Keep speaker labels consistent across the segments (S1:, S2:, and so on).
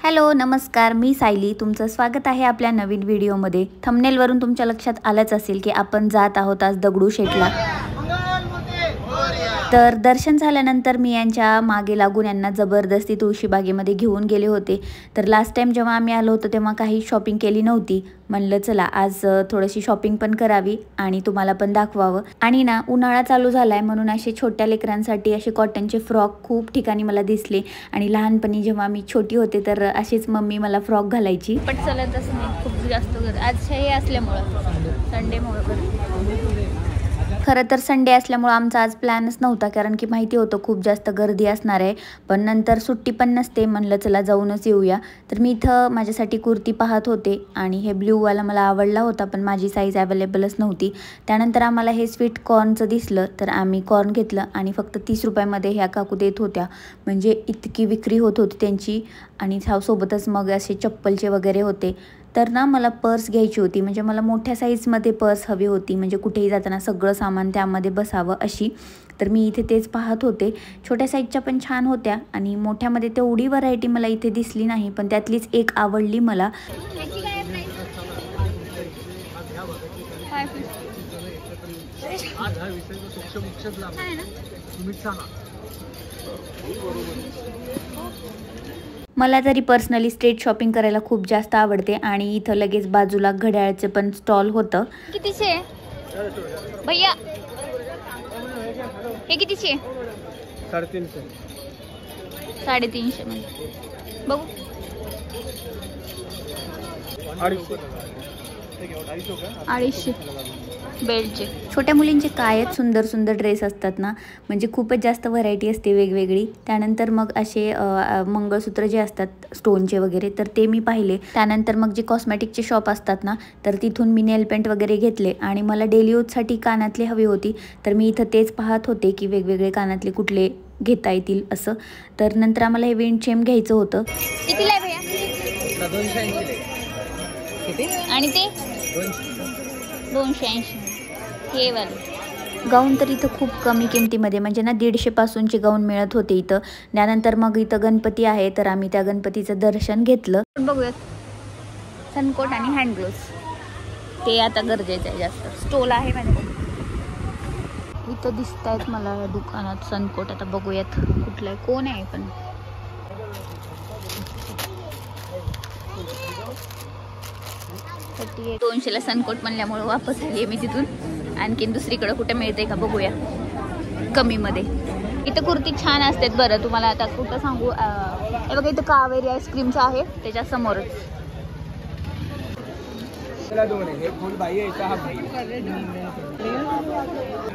S1: Hello नमस्कार, मी सायली. तुमचं स्वागत आहे आपल्या नवीन व्हिडिओमध्ये. थंबनेलवरून तुमच्या लक्षात आलंच असेल की आपण जात आहोत आज दगडूशेठला. तर दर्शन झाल्यानंतर मी यांच्या मागे लागून यांना जबरदस्ती तुळशीबागेमध्ये घेऊन गेले होते. तर लास्ट टाइम जेव्हा आम्ही आलो होतो तेव्हा काही शॉपिंग केली नव्हती. म्हणलं चला आज थोडीशी शॉपिंग पण करावी आणि तुम्हाला पण दाखवावं. आणि ना उन्हाळा चालू झालाय म्हणून असे छोट्या लेकरांसाठी असे कॉटनचे फ्रॉक खूप ठिकाणी मला दिसले. आणि लहानपणी जेव्हा मी छोटी होते तर अशीच मम्मी मला फ्रॉक घालायची. पण चलत असं नाही, खूप जास्त आज हे असल्यामुळं संडेमुळं. खरं तर संडे असल्यामुळं आमचा आज प्लॅनच नव्हता, कारण की माहिती होतं खूप जास्त गर्दी असणार आहे. पण नंतर सुट्टी पण नसते, म्हणलं चला जाऊनच येऊया. तर मी इथं माझ्यासाठी कुर्ती पाहत होते आणि हे ब्ल्यूवाला मला आवडला होता, पण माझी साईज अवेलेबलच नव्हती. त्यानंतर आम्हाला हे स्वीट कॉर्नचं दिसलं तर आम्ही कॉर्न घेतलं आणि फक्त 30 रुपयामध्ये ह्या काकू देत होत्या. म्हणजे इतकी विक्री होत होती त्यांची. आणि सोबतच मग असे चप्पलचे वगैरे होते. तर ना मला पर्स घ्यायची होती, म्हणजे मला मोठ्या साईजमध्ये पर्स हवी होती, म्हणजे कुठेही जाताना सगळं सामान त्यामध्ये बसावं अशी. तर मी इथे तेच पाहत होते. छोट्या साईजच्या पण छान होत्या आणि मोठ्यामध्ये तेवढी व्हरायटी मला इथे दिसली नाही, पण त्यातलीच एक आवडली मला. मला तरी पर्सनली स्ट्रीट शॉपिंग करायला खूप जास्त आवडते आणि इथं लगेच बाजूला घड्याळचे पण स्टॉल होतं. कितीचे भैया हे कितीचे?
S2: 350.
S1: 350 मध्ये बघू. 250 बेल्टचे. छोट्या मुलींचे काय सुंदर सुंदर ड्रेस असतात ना, म्हणजे खूपच जास्त व्हरायटी असते वेगवेगळी. त्यानंतर मग असे मंगळसूत्र जे असतात स्टोनचे वगैरे तर ते मी पाहिले. त्यानंतर मग जे कॉस्मॅटिकचे शॉप असतात ना, तर तिथून मी नेल पेंट वगैरे घेतले. आणि मला डेली यूजसाठी कानातले हवी होती, तर मी इथं तेच पाहत होते की वेगवेगळे कानातले कुठले घेता येतील असं. तर नंतर आम्हाला हे विंड चेम घ्यायचं होतं. कितीला आहे भैया?
S2: 280.
S1: आणि ते 280. हे वाले गाऊन तर इथं खूप कमी किमतीमध्ये, म्हणजे ना 150 पासूनचे गाऊन मिळत होते इथं. त्यानंतर मग इथं गणपती आहे, तर आम्ही त्या गणपतीचं दर्शन घेतलं. बघूयात सनकोट आणि हँड ग्लोव्स, ते आता गरजेचं आहे जास्त. स्टॉल आहे माझ्याकडे इथं दिसत आहेत मला दुकानात सनकोट. आता बघूयात कुठलं आहे, कोण आहे पण. $200 200ला सनकोट म्हणल्यामुळे वापस आली मी तिथून. आणखीन दुसरीकडे कुठे मिळते का बघूया कमीमध्ये. इथं कुर्ती छान असतात बरं. तुम्हाला आता कुठं सांगू, हे बघा इथं कावेरी आईस्क्रीमचं आहे त्याच्या समोरच.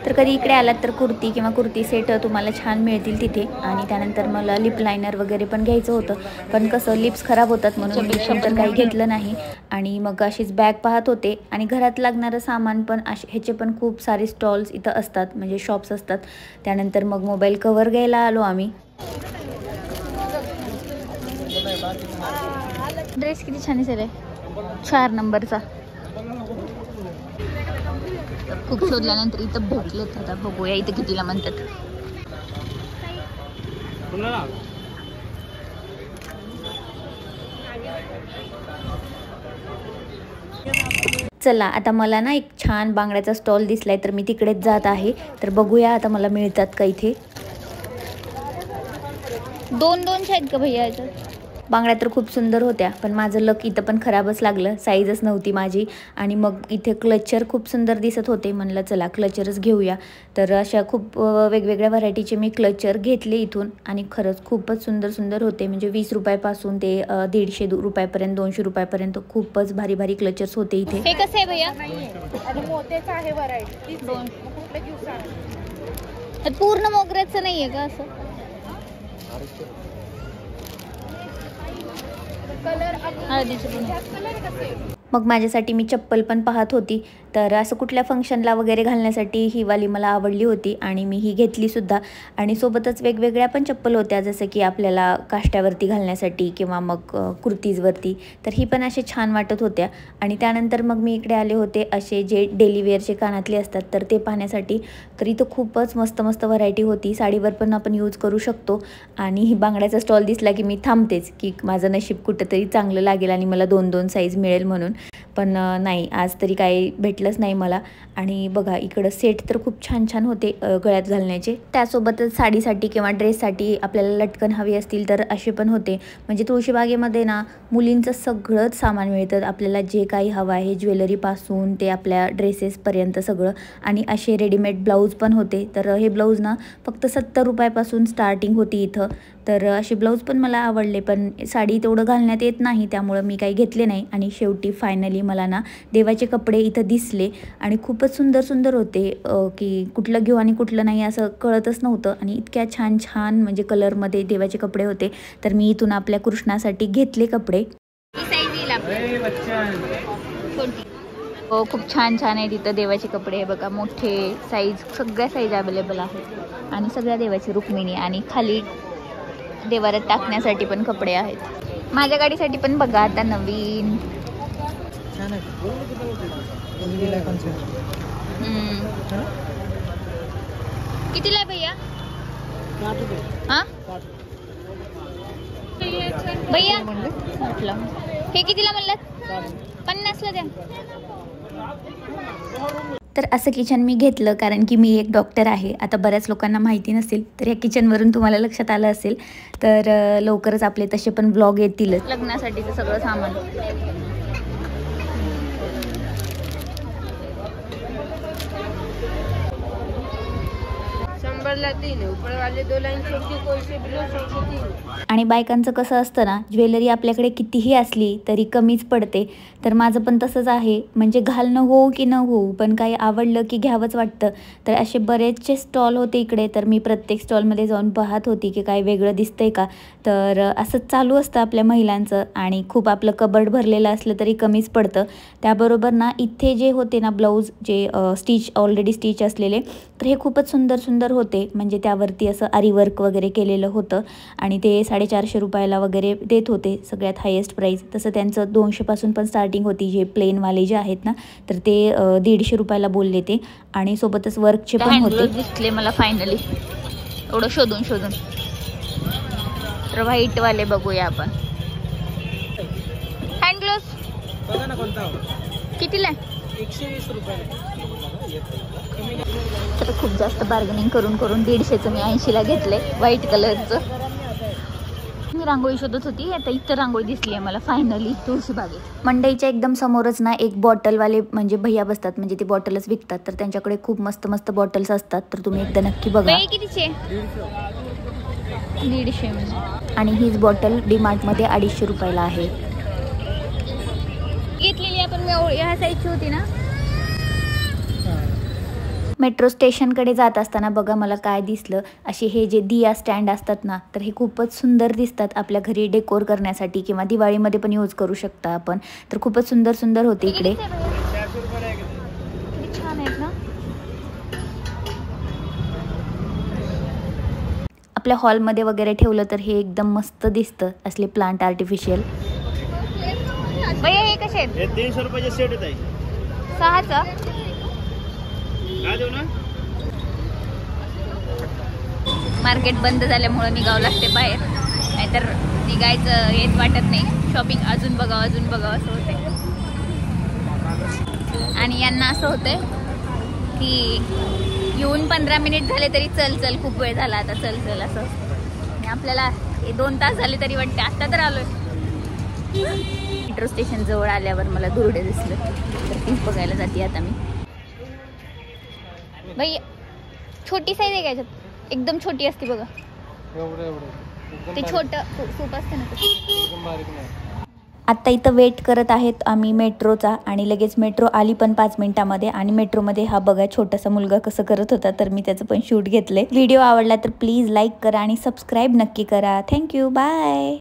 S1: तर कधी इकडे आलात तर कुर्ती किंवा कुर्ती सेट तुम्हाला छान मिळतील तिथे. आणि त्यानंतर मला लिप लायनर वगैरे पण घ्यायचं होतं, पण कसं लिप्स खराब होतात म्हणून मी तर काही घेतलं नाही. आणि मग अशीच बॅग पाहत होते. आणि घरात लागणारं सामान पण ह्याचे पण खूप सारे स्टॉल्स इथं असतात, म्हणजे शॉप्स असतात. त्यानंतर मग मोबाईल कवर घ्यायला आलो आम्ही. ड्रेस किती छान दिसत 4 नंबरचा. खूप शोधल्यानंतर इथं भेटलेत. आता बघूया इथं कितीला म्हणतात. चला आता मला ना एक छान बांगड्याचा स्टॉल दिसलाय, तर मी तिकडेच जात आहे. तर बघूया आता मला मिळतात का इथे. 200 आहेत का भैया याच्यात? बांगड्या तर खूप सुंदर होत्या, पण माझं लक इथं पण खराबच लागलं, साईजच नव्हती माझी. आणि मग इथे क्लचर खूप सुंदर दिसत होते, म्हणलं चला क्लचरच घेऊया. तर अशा खूप वेगवेगळ्या व्हरायटीचे मी क्लचर घेतले इथून. आणि खरंच खूपच सुंदर सुंदर होते, म्हणजे 20 रुपयापासून ते 150 रुपयापर्यंत 200 रुपयापर्यंत खूपच भारी भारी क्लचर्स होते इथे. हे कसं आहे भैया?
S3: मोत्याचं आहे व्हरायटी.
S1: पूर्ण मोगऱ्याचं नाही आहे का असं?
S3: कलर
S1: हळदीचे पण. मग माझ्यासाठी मी चप्पल पण पाहत होती, तर असं कुठल्या फंक्शनला वगैरे घालण्यासाठी ही वाली मला आवडली होती आणि मी ही घेतलीसुद्धा. आणि सोबतच वेगवेगळ्या पण चप्पल होत्या, जसं की आपल्याला काष्ट्यावरती घालण्यासाठी किंवा मग कुर्तीजवरती, तर ही पण असे छान वाटत होत्या. आणि त्यानंतर मग मी इकडे आले होते असे जे डेली वेअरचे कानातले असतात तर ते पाहण्यासाठी. तर इथं खूपच मस्त मस्त व्हरायटी होती, साडीवर पण आपण यूज करू शकतो. आणि ही बांगड्याचा स्टॉल दिसला की मी थांबतेच, की माझं नशीब कुठंतरी चांगलं लागेल आणि मला 2-2 साईज मिळेल म्हणून. पण नाही, आज तरी काही भेटलंच नाही मला. आणि बघा इकडं सेट तर खूप छान छान होते गळ्यात घालण्याचे. त्यासोबतच साडीसाठी किंवा ड्रेससाठी आपल्याला लटकन हवी असतील तर असे पण होते. म्हणजे तुळशीबागेमध्ये ना मुलींचं सगळंच सामान मिळतं, आपल्याला जे काही हवं आहे, ज्वेलरीपासून ते आपल्या ड्रेसेसपर्यंत सगळं. आणि असे रेडीमेड ब्लाऊज पण होते. तर हे ब्लाऊज ना फक्त 70 रुपयापासून स्टार्टिंग होती इथं. तर असे ब्लाऊज पण मला आवडले, पण साडी तेवढं घालण्यात येत नाही त्यामुळं मी काही घेतले नाही. आणि शेवटी फायनली मला ना देवाचे कपडे इथं दिसले आणि खूपच सुंदर सुंदर होते, की कुठलं घेऊ आणि कुठलं नाही असं कळतच नव्हतं. आणि इतक्या छान छान म्हणजे कलरमध्ये देवाचे कपडे होते. तर मी इथून आपल्या कृष्णासाठी घेतले कपडे. हो, खूप छान छान आहे तिथं देवाचे कपडे. बघा मोठे साईज, सगळ्या साईज अवेलेबल आहेत आणि सगळ्या देवाची रुक्मिणी. आणि खाली देवाऱ्यात टाकण्यासाठी पण कपडे आहेत. माझ्या गाडीसाठी पण बघा आता नवीन. कितीला आहे भैया? हा भैया म्हटलं हे कितीला म्हणलात? 50ला द्या. तर असं किचन मी घेतलं कारण की मी एक डॉक्टर आहे. आता बऱ्याच लोकांना माहिती नसेल, तर या किचनवरून तुम्हाला लक्षात आलं असेल. तर लवकरच आपले तसे पण ब्लॉग येतीलच. लग्नासाठीचं सगळं सामान. आणि बायकांचं कसं असतं ना, ज्वेलरी आपल्याकडे कितीही असली तरी कमीच पडते. तर माझं पण तसंच आहे, म्हणजे घालणं होऊ की न होऊ पण काही आवडलं की घ्यावंच वाटतं. तर असे बरेचसे स्टॉल होते इकडे, तर मी प्रत्येक स्टॉलमध्ये जाऊन पाहत होती की काय वेगळं दिसतंय का. तर असंच चालू असतं आपल्या महिलांचं. आणि खूप आपलं कबर्ड भरलेलं असलं तरी कमीच पडतं. त्याबरोबर ना इथे जे होते ना ब्लाऊज, जे ऑलरेडी स्टिच असलेले, तर हे खूपच सुंदर सुंदर होते. म्हणजे त्यावरती असं आरी वर्क वगैरे केलेलं होतं आणि ते 450 रुपयाला वगैरे देत होते, सगळ्यात हायेस्ट प्राईस. तसं त्यांचं 200पासून पण स्टार्टिंग होती. जे प्लेनवाले जे आहेत ना, तर ते 150 रुपयाला बोलले ते. आणि सोबतच वर्कचे पण होते. दिसले मला फायनली एवढं शोधून शोधून. तर व्हाईटवाले बघूया आपण. हँड ग्लोव्स कितीला?
S2: 120 रुपये.
S1: तर खूप जास्त बार्गेनिंग करून करून 150चं मी 80ला घेतले व्हाईट कलरचं. मी रांगोळी शोधत होती, आता इथं रांगोळी दिसली आहे मला फायनली तुळशीबागेत. मंडईच्या एकदम समोरच ना एक बॉटलवाले म्हणजे भैया बसतात, म्हणजे ते बॉटलच विकतात. तर त्यांच्याकडे खूप मस्त मस्त बॉटल्स असतात, तर तुम्ही एकदा नक्की बघा. कितीचे? 150. आणि हीच बॉटल डीमार्टमध्ये 250 रुपयाला आहे. घेतलेली आपण ह्या साईजची होती ना. मेट्रो स्टेशनकडे जात असताना बघा मला काय दिसलं, असे हे जे दिया स्टँड असतात ना, तर हे खूपच सुंदर दिसतात. आपल्या घरी डेकोर करण्यासाठी किंवा दिवाळीमध्ये पण यूज करू शकता आपण. तर खूपच सुंदर सुंदर होते इकडे. छान आहेत ना. आपल्या हॉलमध्ये वगैरे ठेवलं तर हे एकदम मस्त दिसतं, असले प्लांट आर्टिफिशियल. भैया हे कसे आहेत?
S2: 300 रुपयाचे सेट येत आहे.
S1: 6चं
S2: देऊ ना.
S1: मार्केट बंद झाल्यामुळे निघावं लागते बाहेर, नाहीतर निघायचं हेच वाटत नाही. शॉपिंग अजून बघावं असं होते. आणि यांना असं होतंय की येऊन 15 मिनिट झाले तरी चल खूप वेळ झाला आता, चल असं. आणि आपल्याला 2 तास झाले तरी वाटते आत्ता तर आलोय. मेट्रो स्टेशन जवळ आल्यावर मला दुर्डे दिसलं, तर तीच बघायला जाते आता मी. बाई छोटी साईज आहे का याच्यात? एकदम छोटी असते बघा. ते छोटं सूप असते ना. आत्ता इथं वेट करत आहेत आम्ही मेट्रोचा, आणि लगेच मेट्रो आली पण 5 मिनिटामध्ये. आणि मेट्रोमध्ये हा बघा छोटासा मुलगा कसं करत होता, तर मी त्याचं पण शूट घेतलंय. व्हिडिओ आवडला तर प्लीज लाईक करा आणि सबस्क्राईब नक्की करा. Thank you, bye.